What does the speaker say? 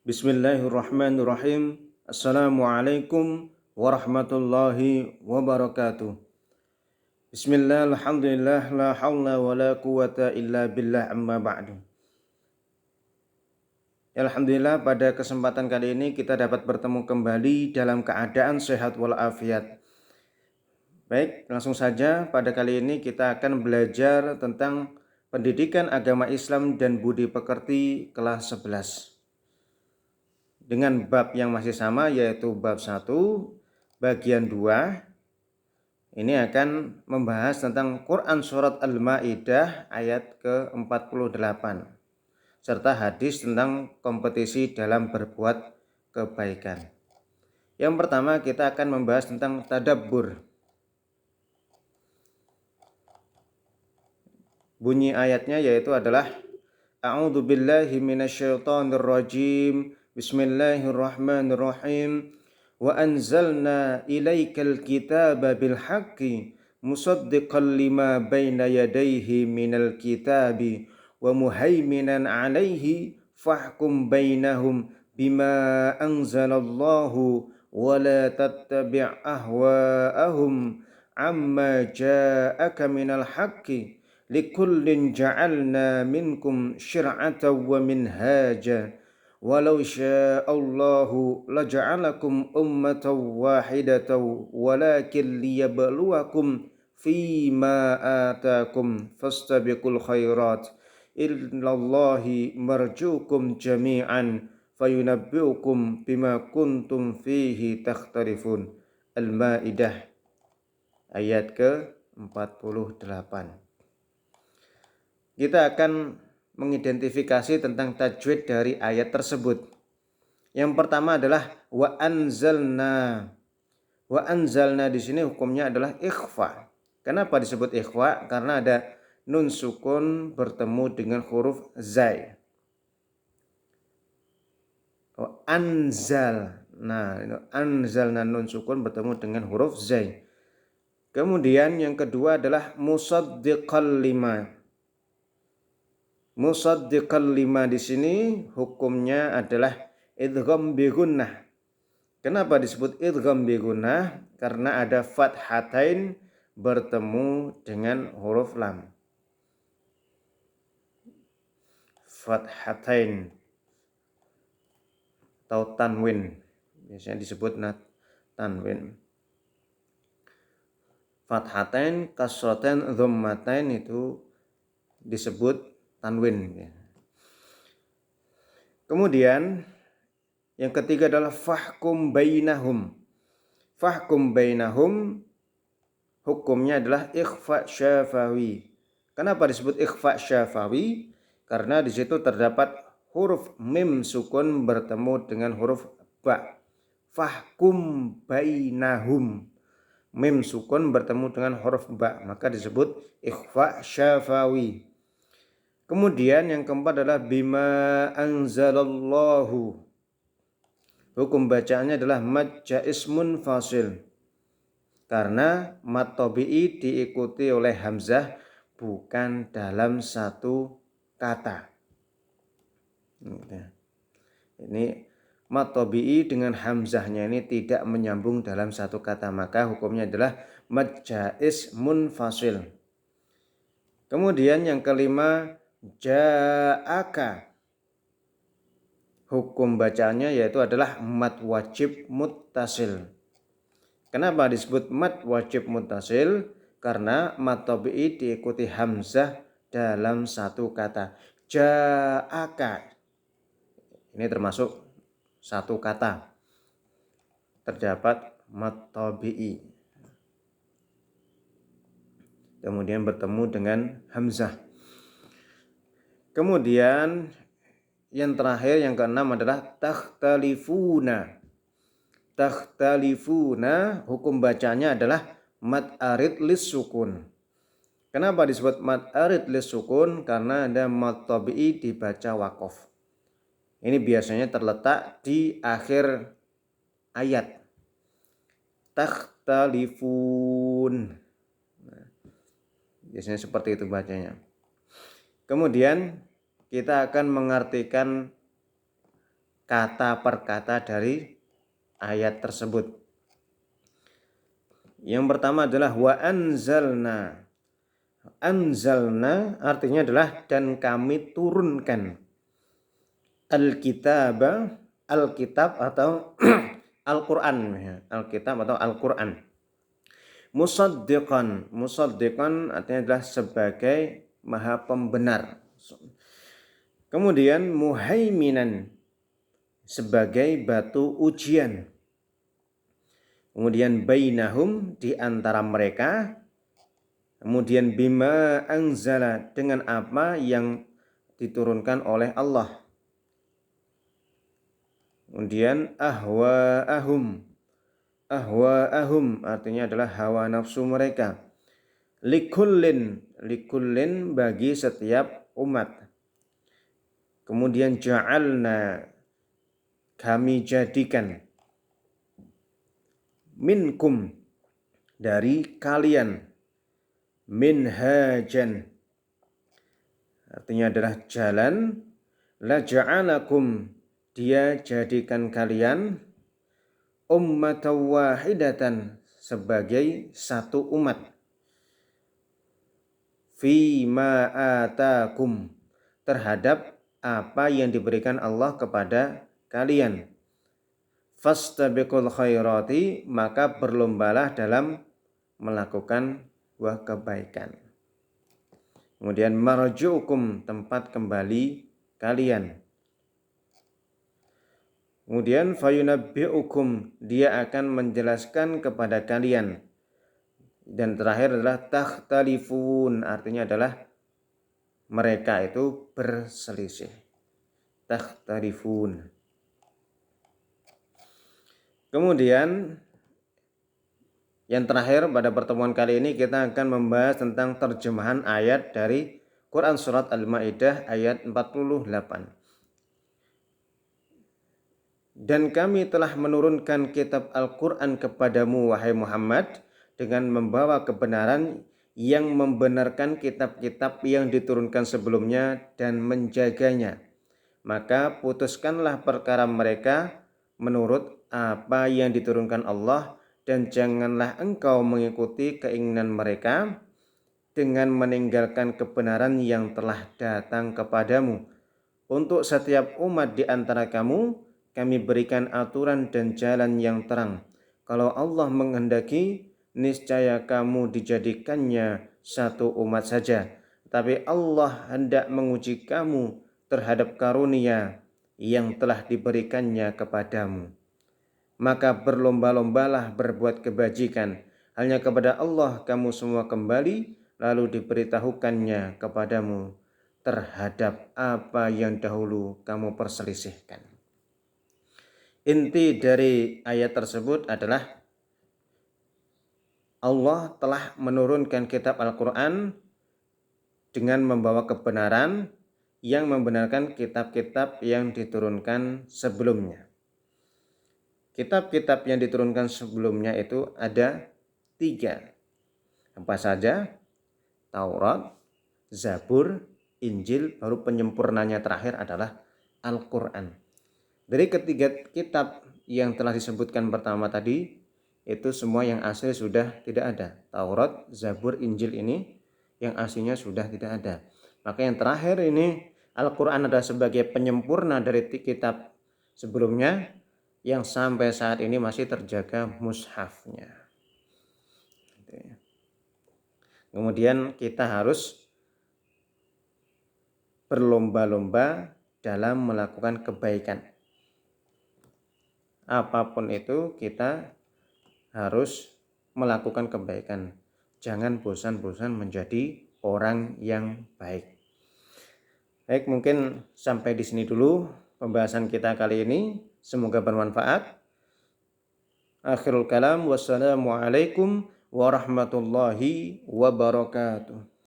Bismillahirrahmanirrahim. Assalamualaikum warahmatullahi wabarakatuh. Bismillah, alhamdulillah, la hawla wa la quwata illa billah amma ba'du. Alhamdulillah, pada kesempatan kali ini kita dapat bertemu kembali dalam keadaan sehat walafiat. Baik, langsung saja pada kali ini kita akan belajar tentang pendidikan agama Islam dan budi pekerti kelas 11. Dengan bab yang masih sama, yaitu bab 1 bagian 2. Ini akan membahas tentang Quran surat Al-Maidah ayat ke-48 serta hadis tentang kompetisi dalam berbuat kebaikan. Yang pertama kita akan membahas tentang tadabbur. Bunyi ayatnya yaitu adalah A'udzu billahi minasyaitonir rajim. Bismillahirrahmanirrahim. Wa anzalna ilaikal kitaba bil haqqi musaddiqan lima baina yadayhi minal kitabi wa muhaiminan 'alaihi fahkum bainahum bima anzalallahu wa la tattabi' ahwa'ahum amma ja'aka minal haqqi likullin ja'alna minkum syir'atan wa minhaja walau sya'allahu laja'alakum ummatan wahidatan walakin liyabluwakum fima atakum fastabiqul khairat illallahi marjukum jami'an fayunabbiukum bima kuntum fihi takhtalifun. Al-Maidah ayat ke-48. Kita akan mengidentifikasi tentang tajwid dari ayat tersebut. Yang pertama adalah wa anzalna. Wa anzalna di sini hukumnya adalah ikhfa. Kenapa disebut ikhfa? Karena ada nun sukun bertemu dengan huruf zai. Wa anzal. Nah, anzalna nun sukun bertemu dengan huruf zai. Kemudian yang kedua adalah musaddiqal lima. Musaddiqal lima di sini hukumnya adalah idgham bi gunnah. Kenapa disebut idgham bi gunnah? Karena ada fathatain bertemu dengan huruf lam. Fathatain atau tanwin. Biasanya disebut tanwin. Fathatain, kasratain, dhammatain itu disebut tanwin. Kemudian yang ketiga adalah fahkum bainahum. Fahkum bainahum hukumnya adalah ikhfa syafawi. Kenapa disebut ikhfa syafawi? Karena di situ terdapat huruf mim sukun bertemu dengan huruf ba. Fahkum bainahum. Mim sukun bertemu dengan huruf ba, maka disebut ikhfa syafawi. Kemudian yang keempat adalah bima anzalallahu. Hukum bacaannya adalah mad jaiz munfasil. Karena mad tabi'i diikuti oleh hamzah bukan dalam satu kata. Ini mad tabi'i dengan hamzahnya ini tidak menyambung dalam satu kata, maka hukumnya adalah mad jaiz munfasil. Kemudian yang kelima ja'aka. Hukum bacaannya yaitu adalah mad wajib muttasil. Kenapa disebut mad wajib muttasil? Karena mad tabi'i diikuti hamzah dalam satu kata. Ja'aka. Ini termasuk satu kata. Terdapat mad tabi'i. Kemudian bertemu dengan hamzah. Kemudian yang terakhir yang keenam adalah takhtalifuna. Takhtalifuna hukum bacanya adalah mad arid lis sukun. Kenapa disebut mad arid lis sukun? Karena ada mad tabi'i dibaca waqaf. Ini biasanya terletak di akhir ayat. Takhtalifun. Biasanya seperti itu bacanya. Kemudian kita akan mengartikan kata per kata dari ayat tersebut. Yang pertama adalah wa anzalna. Anzalna artinya adalah dan kami turunkan. Alkitab atau Al-Quran, Alkitab atau Al-Quran. Musaddiqan artinya adalah sebagai maha pembenar. Kemudian muhaiminan sebagai batu ujian. Kemudian bainahum di antara mereka. Kemudian bima anzala dengan apa yang diturunkan oleh Allah. Kemudian ahwa'ahum artinya adalah hawa nafsu mereka. Likullin bagi setiap umat. Kemudian ja'alna kami jadikan minkum dari kalian minhajan artinya adalah jalan. La ja'alakum dia jadikan kalian ummatan wahidatan sebagai satu umat. Fima atakum terhadap apa yang diberikan Allah kepada kalian. Fastabiqul khairati maka berlombalah dalam melakukan buah kebaikan. Kemudian marjuukum tempat kembali kalian. Kemudian fayunabbi'ukum dia akan menjelaskan kepada kalian. Dan terakhir adalah takhtalifun artinya adalah mereka itu berselisih. Takhtalifun. Kemudian yang terakhir pada pertemuan kali ini kita akan membahas tentang terjemahan ayat dari Quran Surat Al-Ma'idah ayat 48. Dan kami telah menurunkan kitab Al-Quran kepadamu wahai Muhammad dengan membawa kebenaran yang membenarkan kitab-kitab yang diturunkan sebelumnya dan menjaganya. Maka putuskanlah perkara mereka menurut apa yang diturunkan Allah dan janganlah engkau mengikuti keinginan mereka dengan meninggalkan kebenaran yang telah datang kepadamu. Untuk setiap umat di antara kamu, kami berikan aturan dan jalan yang terang. Kalau Allah menghendaki, niscaya kamu dijadikannya satu umat saja. Tapi Allah hendak menguji kamu terhadap karunia yang telah diberikannya kepadamu. Maka berlomba-lombalah berbuat kebajikan. Hanya kepada Allah kamu semua kembali, lalu diberitahukannya kepadamu terhadap apa yang dahulu kamu perselisihkan. Inti dari ayat tersebut adalah Allah telah menurunkan kitab Al-Quran dengan membawa kebenaran yang membenarkan kitab-kitab yang diturunkan sebelumnya. Kitab-kitab yang diturunkan sebelumnya itu ada 3. Apa saja? Taurat, Zabur, Injil, baru penyempurnanya terakhir adalah Al-Quran. Dari ketiga kitab yang telah disebutkan pertama tadi, itu semua yang asli sudah tidak ada. Taurat, Zabur, Injil ini yang aslinya sudah tidak ada. Maka yang terakhir ini Al-Quran adalah sebagai penyempurna dari kitab sebelumnya yang sampai saat ini masih terjaga mushafnya. Kemudian kita harus berlomba-lomba dalam melakukan kebaikan. Apapun itu kita harus melakukan kebaikan. Jangan bosan-bosan menjadi orang yang baik. Baik, mungkin sampai di sini dulu pembahasan kita kali ini. Semoga bermanfaat. Akhirul kalam. Wassalamualaikum warahmatullahi wabarakatuh.